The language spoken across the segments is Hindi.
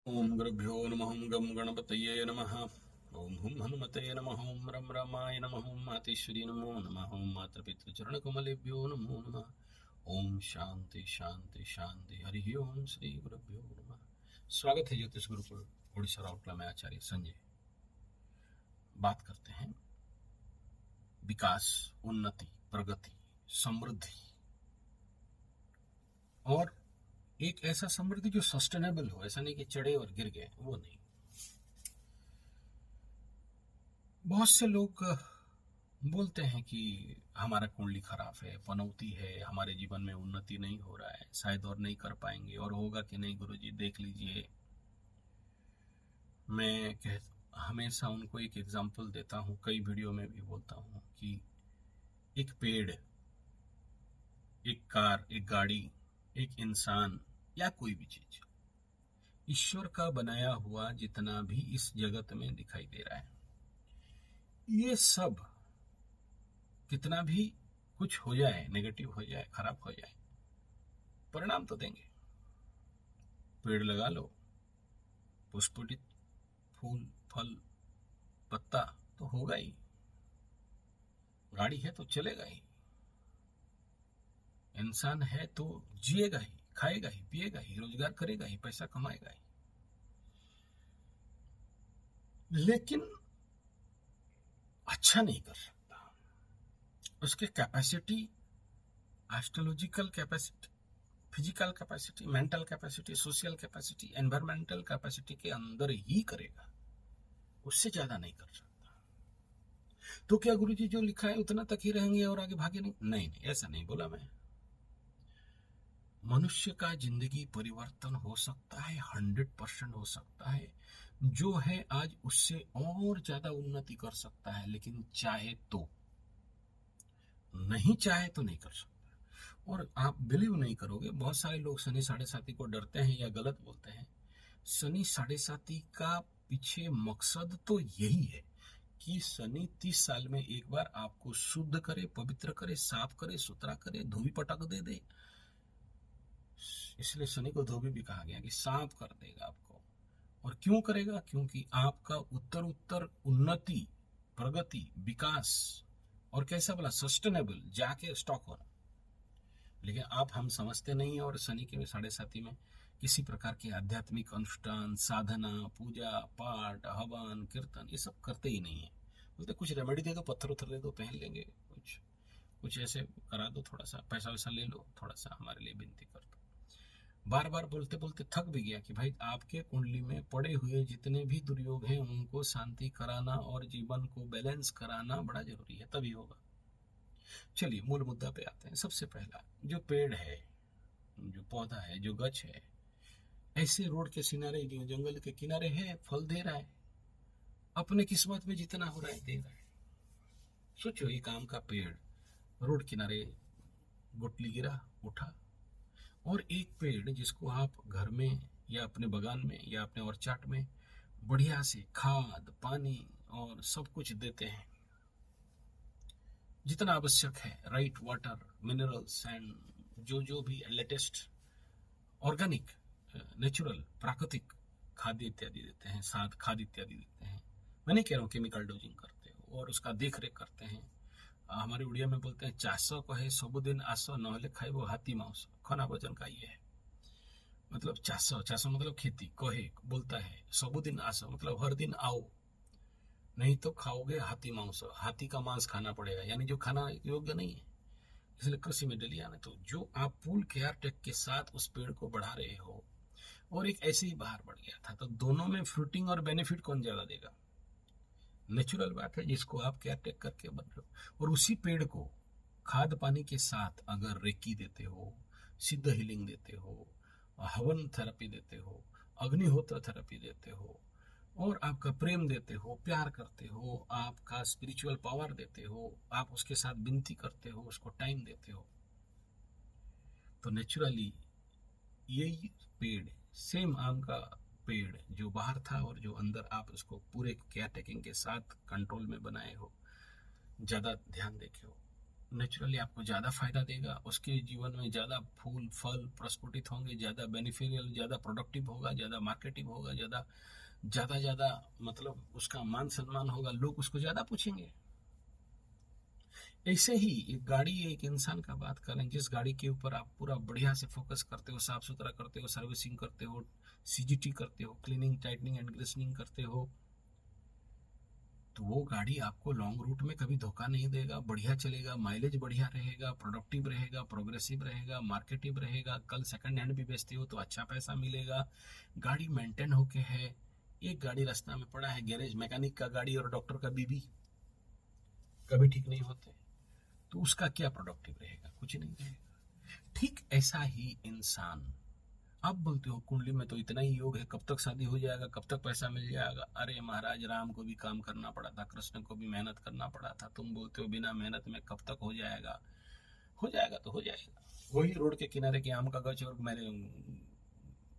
ओम गुरुभ्यो नमः ओं गं गणपतये नमः ओं हुं हनुमते नमः ओं रं रमाय नमः ओं मातेश्वरी नमो नमः ओं मातृपितृचरणकमलेभ्यो नमो नमः ओम शांति शांति शांति हरि ओम श्री गुरुभ्यो नमः। स्वागत है ज्योतिष गुरुकुल ओडिशा राउरकेला में आचार्य संजय। बात करते हैं विकास, उन्नति, प्रगति, समृद्धि और एक ऐसा समृद्धि जो सस्टेनेबल हो। ऐसा नहीं कि चढ़े और गिर गए, वो नहीं। बहुत से लोग बोलते हैं कि हमारा कुंडली खराब है, पनौती है, हमारे जीवन में उन्नति नहीं हो रहा है, शायद और नहीं कर पाएंगे, और होगा कि नहीं गुरुजी देख लीजिए। मैं हमेशा उनको एक एग्जाम्पल देता हूँ, कई वीडियो में भी बोलता हूँ कि एक पेड़, एक कार, एक गाड़ी, एक इंसान या कोई भी चीज, ईश्वर का बनाया हुआ जितना भी इस जगत में दिखाई दे रहा है, ये सब कितना भी कुछ हो जाए, नेगेटिव हो जाए, खराब हो जाए, परिणाम तो देंगे। पेड़ लगा लो, पुष्पित फूल, फल, पत्ता तो होगा ही। गाड़ी है तो चलेगा ही। इंसान है तो जिएगा ही, खाएगा ही, पिएगा ही, रोजगार करेगा ही, पैसा कमाएगा ही। लेकिन अच्छा नहीं कर सकता। उसके capacity, astrological capacity, physical capacity, mental capacity, social capacity, environmental capacity के अंदर ही करेगा, उससे ज्यादा नहीं कर सकता। तो क्या गुरुजी जो लिखा है उतना तक ही रहेंगे और आगे भागे नहीं? नहीं नहीं, ऐसा नहीं बोला मैं। मनुष्य का जिंदगी परिवर्तन हो सकता है, 100% हो सकता है। जो है आज उससे और ज्यादा उन्नति कर सकता है, लेकिन चाहे तो। नहीं चाहे तो नहीं कर सकता। और आप बिलीव नहीं करोगे, बहुत सारे लोग शनि साढ़े साथी को डरते हैं या गलत बोलते हैं। शनि साढ़े साथी का पीछे मकसद तो यही है कि शनि 30 साल में एक बार आपको शुद्ध करे, पवित्र करे, साफ करे, सुथरा करे, धोबी पटक दे। इसलिए शनि को धोबी भी कहा गया कि साफ कर देगा आपको। और क्यों करेगा? क्योंकि आपका उत्तर उत्तर उन्नति, प्रगति, विकास, और कैसा बोला, सस्टेनेबल, जाके स्टॉक होना। लेकिन आप हम समझते नहीं है, और शनि के साढ़े साथी में किसी प्रकार के आध्यात्मिक अनुष्ठान, साधना, पूजा पाठ, हवन, कीर्तन, ये सब करते ही नहीं है। बोलते कुछ रेमेडी दे दो, पत्थर उत्थर दे दो, पहन लेंगे, कुछ कुछ ऐसे करा दो, थोड़ा सा पैसा वैसा ले लो, थोड़ा सा हमारे लिए विनती कर दो। बार बार बोलते बोलते थक भी गया कि भाई आपके कुंडली में पड़े हुए जितने भी दुर्योग हैं उनको शांति कराना और जीवन को बैलेंस कराना बड़ा जरूरी है, तभी होगा। चलिए मूल मुद्दा पे आते हैं। सबसे पहला, जो पेड़ है, जो पौधा है, जो गछ है, ऐसे रोड के किनारे, जो जंगल के किनारे है, फल दे रहा है। अपने किस्मत में जितना हो रहा है दे रहा है। सोचो, एक आम का पेड़ रोड किनारे, गुटली गिरा, उठा। और एक पेड़ जिसको आप घर में या अपने बगान में या अपने ऑर्चार्ड में बढ़िया से खाद, पानी और सब कुछ देते हैं, जितना आवश्यक है, राइट वाटर, मिनरल्स एंड जो जो भी लेटेस्ट ऑर्गेनिक, नेचुरल, प्राकृतिक खाद्य इत्यादि देते हैं, साथ खाद इत्यादि देते हैं। मैं नहीं कह रहा हूँ केमिकल डोजिंग करते हो, और उसका देख रेख करते हैं। हमारे उड़िया में बोलते हैं, चाष कहे सबुदिन आस नहले खाइबो हाथी मांस, खाना भोजन का ये है। मतलब चाष मतलब खेती, कहे बोलता है, सबुदिन आस मतलब हर दिन आओ, नहीं तो खाओगे हाथी मांस, हाथी का मांस खाना पड़ेगा, यानी जो खाना योग्य नहीं है। इसलिए कृषि में डलिया ना, तो जो आप फुल केयर टेक के साथ उस पेड़ को बढ़ा रहे हो, और एक ऐसे ही बाहर बढ़ गया था, तो दोनों में फ्रूटिंग और बेनिफिट कौन ज्यादा देगा? नेचुरल बात है, जिसको आप केयर टेक करके बन रहे हो। और उसी पेड़ को खाद पानी के साथ अगर रेकी देते हो, सिद्ध हीलिंग देते हो, हवन थेरेपी देते हो, अग्निहोत्र थेरेपी देते हो, और आपका प्रेम देते हो, प्यार करते हो, आपका स्पिरिचुअल पावर देते हो, आप उसके साथ विनती करते हो, उसको टाइम देते हो, तो नेचुरली यही पेड़, सेम आम का पेड़ जो बाहर था और जो अंदर आप उसको पूरे केयर टेकिंग के साथ कंट्रोल में बनाए हो, ज्यादा ध्यान देखे हो, नेचुरली आपको ज़्यादा फायदा देगा, उसके जीवन में ज़्यादा फूल फल प्रस्फुटित होंगे, ज़्यादा बेनिफिशियल, ज़्यादा प्रोडक्टिव होगा, ज़्यादा मार्केटिव होगा, ज़्यादा ज़्यादा ज़्यादा मतलब उसका मान सम्मान होगा, लोग उसको ज़्यादा पूछेंगे। ऐसे ही एक गाड़ी, एक इंसान का बात करें, जिस गाड़ी के ऊपर आप पूरा बढ़िया से फोकस करते हो, साफ सुथरा करते हो, सर्विसिंग करते हो, सीजीटी करते हो, क्लीनिंग टाइटनिंग एंड ग्रीसनिंग करते हो, तो वो गाड़ी आपको लॉन्ग रूट में कभी धोखा नहीं देगा, बढ़िया चलेगा, माइलेज बढ़िया रहेगा, प्रोडक्टिव रहेगा, प्रोग्रेसिव रहेगा, मार्केटिव रहेगा। कल सेकंड हैंड भी बेचते हो तो अच्छा पैसा मिलेगा। गाड़ी मेंटेन होके है। एक गाड़ी रास्ता में पड़ा है, गैरेज मैकेनिक का गाड़ी और डॉक्टर का बीबी कभी ठीक नहीं होते, तो उसका क्या प्रोडक्टिव रहेगा? कुछ नहीं रहेगा। ठीक ऐसा ही इंसान, आप बोलते हो कुंडली में तो इतना ही योग है, कब तक शादी हो जाएगा, कब तक पैसा मिल जाएगा? अरे महाराज, राम को भी काम करना पड़ा था, कृष्ण को भी मेहनत करना पड़ा था। तुम बोलते हो बिना मेहनत में कब तक हो जाएगा? हो जाएगा तो हो जाएगा। वही रोड के किनारे के आम का गछ और मेरे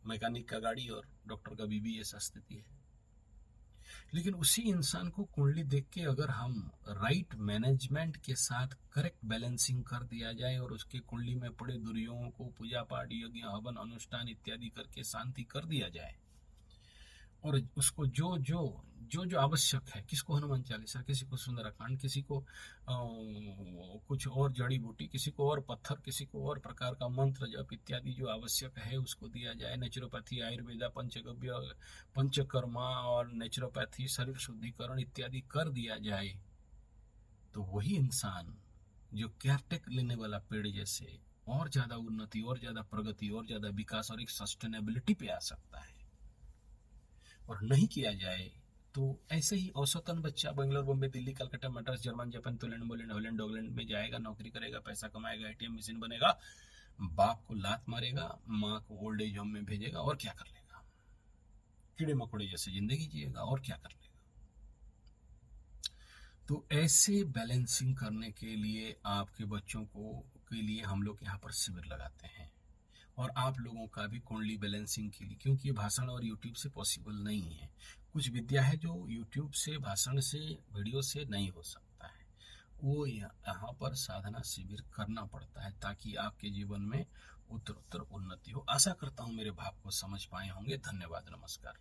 मैकेनिक का गाड़ी और डॉक्टर का बीबी, ऐसा स्थिति है। लेकिन उसी इंसान को कुंडली देख के अगर हम राइट मैनेजमेंट के साथ करेक्ट बैलेंसिंग कर दिया जाए और उसके कुंडली में पड़े दुर्योगों को पूजा पाठ, यज्ञ, हवन, अनुष्ठान इत्यादि करके शांति कर दिया जाए, और उसको जो जो जो जो आवश्यक है, किसको हनुमान चालीसा, किसी को सुंदरकांड, किसी को कुछ और जड़ी बूटी, किसी को और पत्थर, किसी को और प्रकार का मंत्र जप इत्यादि जो आवश्यक है उसको दिया जाए। नेचुरोपैथी, आयुर्वेदा, पंचगव्य, पंचकर्मा और नेचुरोपैथी, शरीर शुद्धिकरण इत्यादि कर दिया जाए, तो वही इंसान जो केयरटेक लेने वाला पेड़ जैसे और ज्यादा उन्नति, और ज्यादा प्रगति, और ज्यादा विकास और एक सस्टेनेबिलिटी पे आ सकता है। और नहीं किया जाए तो ऐसे ही औसतन बच्चा Bangalore, Bombay, Delhi, Calcutta, Madras, German, Japan, Poland, Poland, Holland, डॉगलैंड में जाएगा, नौकरी करेगा, पैसा कमाएगा, एटीएम मशीन बनेगा, बाप को लात मारेगा, माँ को ओल्ड एज होम में भेजेगा, और क्या कर लेगा? कीड़े मकोड़े जैसे जिंदगी जिएगा, और क्या कर लेगा? तो ऐसे बैलेंसिंग करने के लिए आपके बच्चों को के लिए हम लोग यहाँ पर शिविर लगाते हैं, और आप लोगों का भी कुंडली बैलेंसिंग के लिए, क्योंकि ये भाषण और यूट्यूब से पॉसिबल नहीं है। कुछ विद्या है जो यूट्यूब से, भाषण से, वीडियो से नहीं हो सकता है, वो यहाँ पर साधना शिविर करना पड़ता है, ताकि आपके जीवन में उत्तर उत्तर उन्नति हो। आशा करता हूँ मेरे भाव को समझ पाए होंगे। धन्यवाद, नमस्कार।